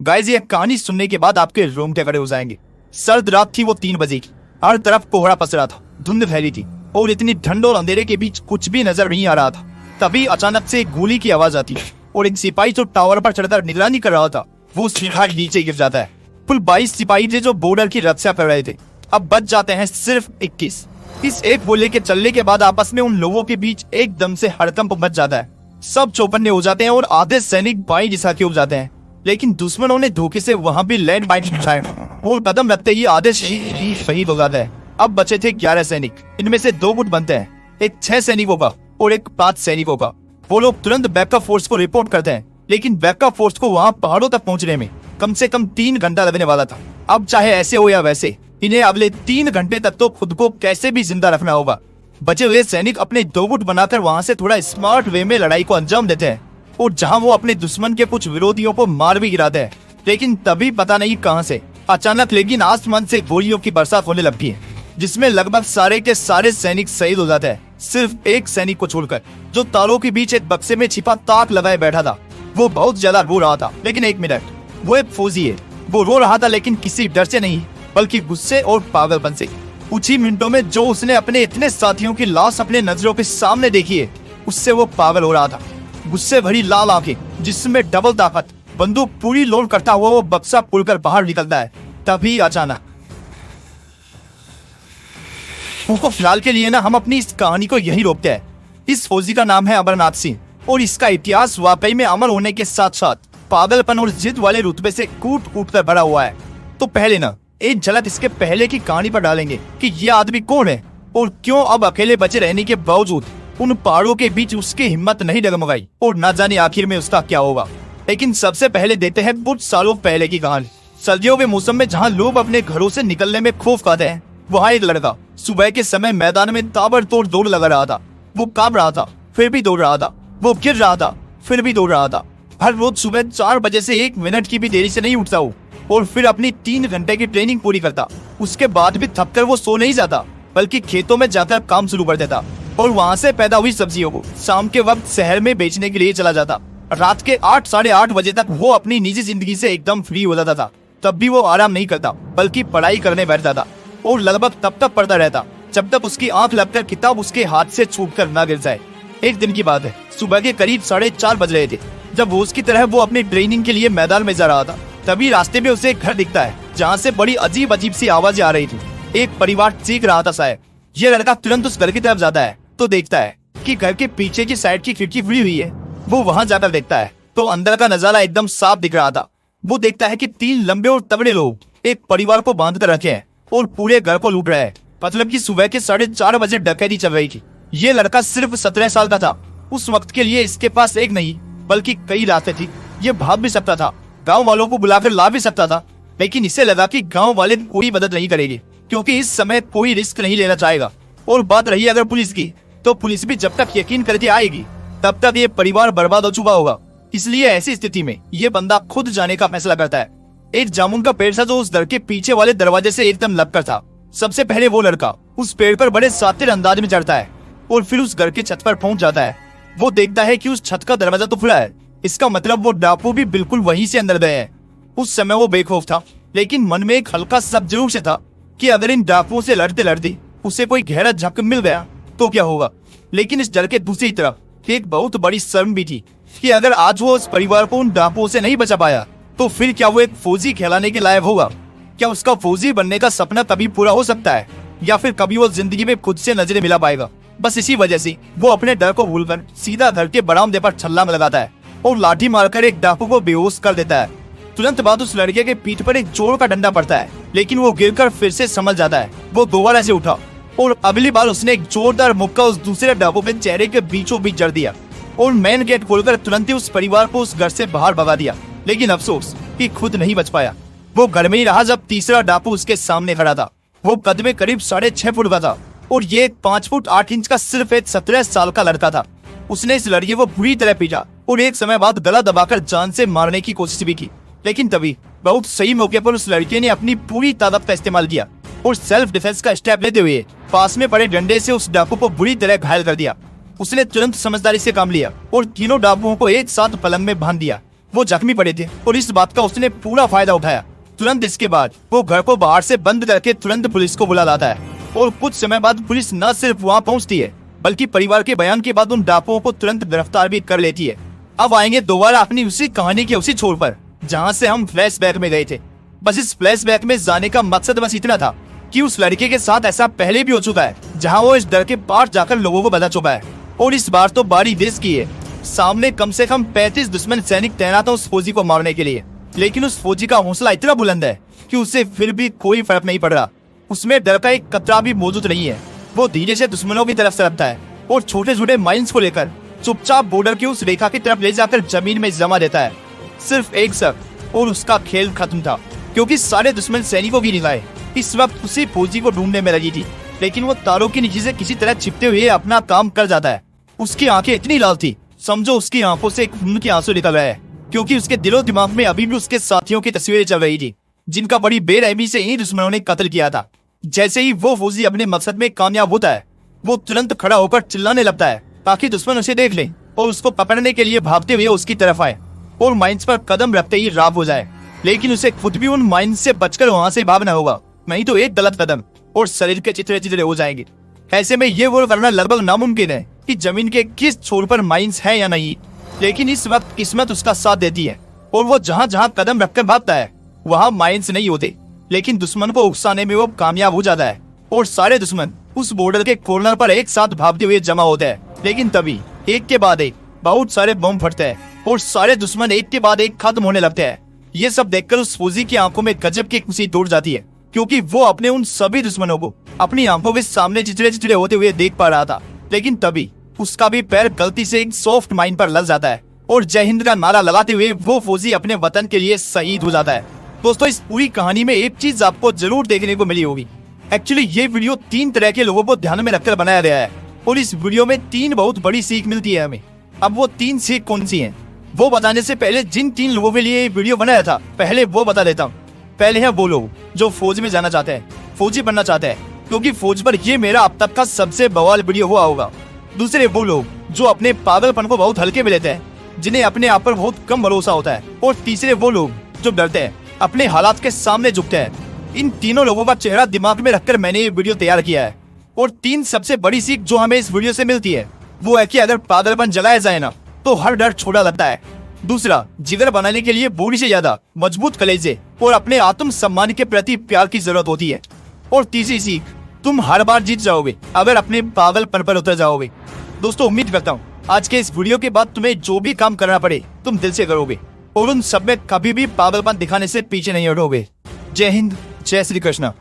Guys ये कहानी सुनने के बाद आपके रोंगटे खड़े हो जाएंगे। सर्द रात थी, वो 3 बजे की। हर तरफ कोहरा पसरा था, धुंध फैली थी और इतनी ठंड और अंधेरे के बीच कुछ भी नजर नहीं आ रहा था। तभी अचानक से एक गोली की आवाज आती है और एक सिपाही जो टावर पर चढ़कर निगरानी कर रहा था वो सीधा नीचे गिर जाता है। कुल 22 सिपाही थे जो बॉर्डर की रक्षा कर रहे थे, अब बच जाते हैं सिर्फ 21। इस एक गोले के चलने के बाद आपस में उन लोगों के बीच एकदम से हड़कंप मच जाता है। सब चौकन्ने हो जाते हैं और आधे सैनिक बाई दिशा के हो जाते हैं। लेकिन दुश्मनों ने धोखे से वहां भी लैंड माइन बिछाए और कदम रखते ही आधे शहीद हो जाते हैं। अब बचे थे 11 सैनिक। इनमें से 2 गुट बनते हैं, एक 6 सैनिकों का और एक 5 सैनिकों का। वो लोग तुरंत बैकअप फोर्स को रिपोर्ट करते हैं, लेकिन बैकअप फोर्स को वहां पहाड़ों तक पहुंचने में कम से कम 3 घंटा लगने वाला था। अब चाहे ऐसे हो या वैसे, इन्हें अगले 3 घंटे तक तो खुद को कैसे भी जिंदा रखना होगा। बचे हुए सैनिक अपने 2 गुट बनाकर वहां से थोड़ा स्मार्ट वे में लड़ाई को अंजाम देते हैं और जहां वो अपने दुश्मन के कुछ विरोधियों को मार भी गिराते हैं। लेकिन तभी पता नहीं कहां से अचानक लेकिन आसमान से गोलियों की बरसात होने लगती है, जिसमें लगभग सारे के सारे सैनिक शहीद हो जाते हैं, सिर्फ एक सैनिक को छोड़कर जो तारों के बीच एक बक्से में छिपा ताक लगाए बैठा था। वो बहुत ज्यादा रो रहा था। लेकिन एक मिनट, वो एक फौजी है। वो रो रहा था लेकिन किसी डर से नहीं, बल्कि गुस्से और पागलपन से। कुछ ही मिनटों में जो उसने अपने इतने साथियों की लाश अपने नजरों के सामने देखी है, उससे वो पागल हो रहा था। गुस्से भरी लाल आंखें जिसमें डबल ताकत, बंदूक पूरी लोड करता हुआ वो बक्सा खुलकर बाहर निकलता है। तभी अचानक फिलहाल के लिए हम अपनी इस कहानी को यही रोकते हैं। इस फौजी का नाम है अमरनाथ सिंह और इसका इतिहास वाकई में अमर होने के साथ साथ पागलपन और जिद वाले रुतबे से कूट कूट कर भरा हुआ है। तो पहले एक झलक इसके पहले की कहानी पर डालेंगे कि ये आदमी कौन है और क्यों अब अकेले बचे रहने के बावजूद उन पहाड़ों के बीच उसकी हिम्मत नहीं डगमगाई और ना जाने आखिर में उसका क्या होगा। लेकिन सबसे पहले देते हैं कुछ सालों पहले की कहानी। सर्दियों के मौसम में जहाँ लोग अपने घरों से निकलने में खौफ खाते हैं, वहाँ एक लड़का सुबह के समय मैदान में ताबड़तोड़ दौड़ लगा रहा था। वो कांप रहा था, फिर भी दौड़ रहा था। वो गिर रहा था, फिर भी दौड़ रहा था। हर रोज सुबह 4 बजे से 1 मिनट की भी देरी से नहीं उठता वो और फिर अपनी 3 घंटे की ट्रेनिंग पूरी करता। उसके बाद भी थककर वो सो नहीं जाता, बल्कि खेतों में जाकर काम शुरू कर देता और वहाँ से पैदा हुई सब्जियों को शाम के वक्त शहर में बेचने के लिए चला जाता। रात के 8 साढ़े 8 बजे तक वो अपनी निजी जिंदगी से एकदम फ्री हो जाता था। तब भी वो आराम नहीं करता, बल्कि पढ़ाई करने बैठता था और लगभग तब तक पढ़ता रहता जब तक उसकी आंख लगकर किताब उसके हाथ से छूटकर ना गिर जाए। एक दिन की बात है, सुबह के करीब 4:30 बज रहे थे जब रोज की तरह वो अपनी ट्रेनिंग के लिए मैदान में जा रहा था। तभी रास्ते में उसे एक घर दिखता है जहाँ से बड़ी अजीब अजीब सी आवाजें आ रही थी। एक परिवार चीख रहा था शायद। ये लड़का तुरंत उस घर की तरफ जाता है तो देखता है कि घर के पीछे की साइड की खिड़की खुली हुई है। वो वहाँ जाकर देखता है तो अंदर का नजारा एकदम साफ दिख रहा था। वो देखता है कि 3 लंबे और तगड़े लोग एक परिवार को बांध कर रखे हैं और पूरे घर को लूट रहे हैं। मतलब कि सुबह के 4:30 बजे डकैती चल रही थी। ये लड़का सिर्फ 17 साल का था। उस वक्त के लिए इसके पास एक नहीं बल्कि कई रास्ते थी। ये भाग भी सकता था, गांव वालों को बुलाकर ला भी सकता था, लेकिन इसे लगा कि गांव वाले कोई मदद नहीं करेंगे क्योंकि इस समय कोई रिस्क नहीं लेना चाहेगा। और बात रही अगर पुलिस की, तो पुलिस भी जब तक यकीन करके आएगी तब तक ये परिवार बर्बाद हो चुका होगा। इसलिए ऐसी स्थिति में ये बंदा खुद जाने का फैसला करता है। एक जामुन का पेड़ था जो उस घर के पीछे वाले दरवाजे से एकदम लगकर था। सबसे पहले वो लड़का उस पेड़ पर बड़े शातिर अंदाज में चढ़ता है और फिर उस घर के छत पर पहुंच जाता है। वो देखता है कि उस छत का दरवाजा तो खुला है। इसका मतलब वो डाकू भी बिल्कुल वहीं से अंदर गए हैं। उस समय वो बेखौफ था, लेकिन मन में एक हल्का शक जरूर से था कि अगर इन डाकुओं से लड़ते लड़ते उसे कोई गहरा झक मिल गया तो क्या होगा। लेकिन इस डर के दूसरी तरफ एक बहुत बड़ी शर्म भी थी कि अगर आज वो उस परिवार को उन डाकुओं से नहीं बचा पाया तो फिर क्या वो एक फौजी कहलाने के लायक होगा। क्या उसका फौजी बनने का सपना कभी पूरा हो सकता है या फिर कभी वो जिंदगी में खुद से नजरें मिला पाएगा। बस इसी वजह से वो अपने डर को भूलकर सीधा घर के बरामदे पर छलांग लगाता है और लाठी मारकर एक डाकू को बेहोश कर देता है। तुरंत बाद उस लड़के के पीठ पर एक जोर का डंडा पड़ता है, लेकिन वो गिरकर फिर से संभल जाता है। वो दोबारा से उठा और अगली बार उसने एक जोरदार मुक्का उस दूसरे डाकू के चेहरे के बीचों बीच जड़ दिया और मेन गेट खोलकर तुरंत ही उस परिवार को उस घर से बाहर भगा दिया। लेकिन अफसोस कि खुद नहीं बच पाया। वो घर में ही रहा जब तीसरा डाकू उसके सामने खड़ा था। वो कद में करीब 6.5 फुट का था और ये 5 फुट 8 इंच का सिर्फ एक 17 साल का लड़का था। उसने इस लड़के को बुरी तरह पीटा और एक समय बाद गला दबाकर जान से मारने की कोशिश भी की। लेकिन तभी बहुत सही मौके पर उस लड़के ने अपनी पूरी ताकत का इस्तेमाल किया और सेल्फ डिफेंस का स्टेप लेते हुए पास में पड़े डंडे से उस डाकू को बुरी तरह घायल कर दिया। उसने तुरंत समझदारी से काम लिया और तीनों डाकुओं को एक साथ पलंग में बांध दिया वो जख्मी पड़े थे और इस बात का उसने पूरा फायदा उठाया। तुरंत इसके बाद वो घर को बाहर से बंद करके तुरंत पुलिस को बुला लाता है और कुछ समय बाद पुलिस न सिर्फ वहाँ पहुँचती है बल्कि परिवार के बयान के बाद उन डाकुओं को तुरंत गिरफ्तार भी कर लेती है। अब आएंगे दोबारा अपनी उसी कहानी के उसी छोर पर जहाँ से हम फ्लैशबैक में गए थे। बस इस फ्लैशबैक में जाने का मकसद बस इतना था कि उस लड़के के साथ ऐसा पहले भी हो चुका है जहाँ वो इस डर के पार जाकर लोगों को बता चुका है और इस बार तो बारी देश की है। सामने कम से कम 35 दुश्मन सैनिक तैनात है उस फौजी को मारने के लिए, लेकिन उस फौजी का हौसला इतना बुलंद है कि उसे फिर भी कोई फर्क नहीं पड़ रहा। उसमें डर का एक कतरा भी मौजूद नहीं है। वो धीरे से दुश्मनों की तरफ सरकता है और छोटे छोटे माइंस को लेकर चुपचाप बॉर्डर की उस रेखा की तरफ ले जाकर जमीन में जमा देता है। सिर्फ एक शक और उसका खेल खत्म था, क्योंकि सारे दुश्मन सैनिकों की निगाहें इस वक्त उसी फौजी को ढूंढने में लगी थी। लेकिन वो तारों के नीचे से किसी तरह छिपते हुए अपना काम कर जाता है। उसकी आंखें इतनी लाल थी, समझो उसकी आंखों से खून के आंसू निकल रहे हैं, क्योंकि उसके दिलो दिमाग में अभी भी उसके साथियों की तस्वीरें चल रही थी जिनका बड़ी बेरहमी से इन दुश्मनों ने कत्ल किया था। जैसे ही वो फौजी अपने मकसद में कामयाब होता है, वो तुरंत खड़ा होकर चिल्लाने लगता है ताकि दुश्मन उसे देख ले और उसको पकड़ने के लिए भागते हुए उसकी तरफ आए और माइंस पर कदम रखते ही राख हो जाए। लेकिन उसे खुद भी उन माइंस से बचकर वहाँ से भागना होगा, नहीं तो एक गलत कदम और शरीर के चित्रे चित्रे हो जाएंगे। ऐसे में ये वो करना लगभग नामुमकिन है कि जमीन के किस छोर पर माइंस है या नहीं। लेकिन इस वक्त किस्मत उसका साथ देती है और वो जहाँ जहाँ कदम रखकर भागता है वहाँ माइंस नहीं होते, लेकिन दुश्मन को उकसाने में वो कामयाब हो जाता है और सारे दुश्मन उस बॉर्डर के कॉर्नर पर एक साथ भागते हुए जमा होते हैं। लेकिन तभी एक के बाद एक बहुत सारे बम फटते हैं और सारे दुश्मन एक के बाद एक खत्म होने लगते हैं। ये सब देखकर उस फौजी की आंखों में गजब की खुशी दौड़ जाती है, क्योंकि वो अपने उन सभी दुश्मनों को अपनी आंखों के सामने चिचड़े चिचड़े होते हुए देख पा रहा था। लेकिन तभी उसका भी पैर गलती से एक सॉफ्ट माइन पर लग जाता है और जय हिंद का नारा लगाते हुए वो फौजी अपने वतन के लिए शहीद हो जाता है। दोस्तों, इस पूरी कहानी में एक चीज आपको जरूर देखने को मिली होगी। एक्चुअली ये वीडियो 3 तरह के लोगों को ध्यान में रखकर बनाया गया है और इस वीडियो में 3 बहुत बड़ी सीख मिलती है हमें। अब वो 3 सीख कौन सी हैं, वो बताने से पहले जिन 3 लोगों के लिए ये वीडियो बनाया था पहले वो बता देता हूँ। पहले है वो लोग जो फौज में जाना चाहते हैं, फौजी बनना चाहते हैं, क्योंकि फौज पर ये मेरा अब तक का सबसे बवाल वीडियो हुआ होगा। दूसरे वो लोग जो अपने पागलपन को बहुत हल्के में लेते हैं, जिन्हें अपने आप पर बहुत कम भरोसा होता है। और तीसरे वो लोग जो डरते हैं, अपने हालात के सामने झुकते हैं। इन तीनों लोगों का चेहरा दिमाग में रखकर मैंने ये वीडियो तैयार किया है। और 3 सबसे बड़ी सीख जो हमें इस वीडियो से मिलती है वो है कि अगर पागलपन जलाया जाए ना तो हर डर छोटा लगता है। दूसरा, जिगर बनाने के लिए बॉडी से ज्यादा मजबूत कलेजे और अपने आत्म सम्मान के प्रति प्यार की जरूरत होती है। और तीसरी सीख, तुम हर बार जीत जाओगे अगर अपने पागलपन पर उतर जाओगे। दोस्तों, उम्मीद करता हूँ आज के इस वीडियो के बाद तुम्हें जो भी काम करना पड़े तुम दिल से करोगे और उन सब में कभी भी पागलपन दिखाने से पीछे नहीं हटोगे। जय हिंद, जय श्री कृष्ण।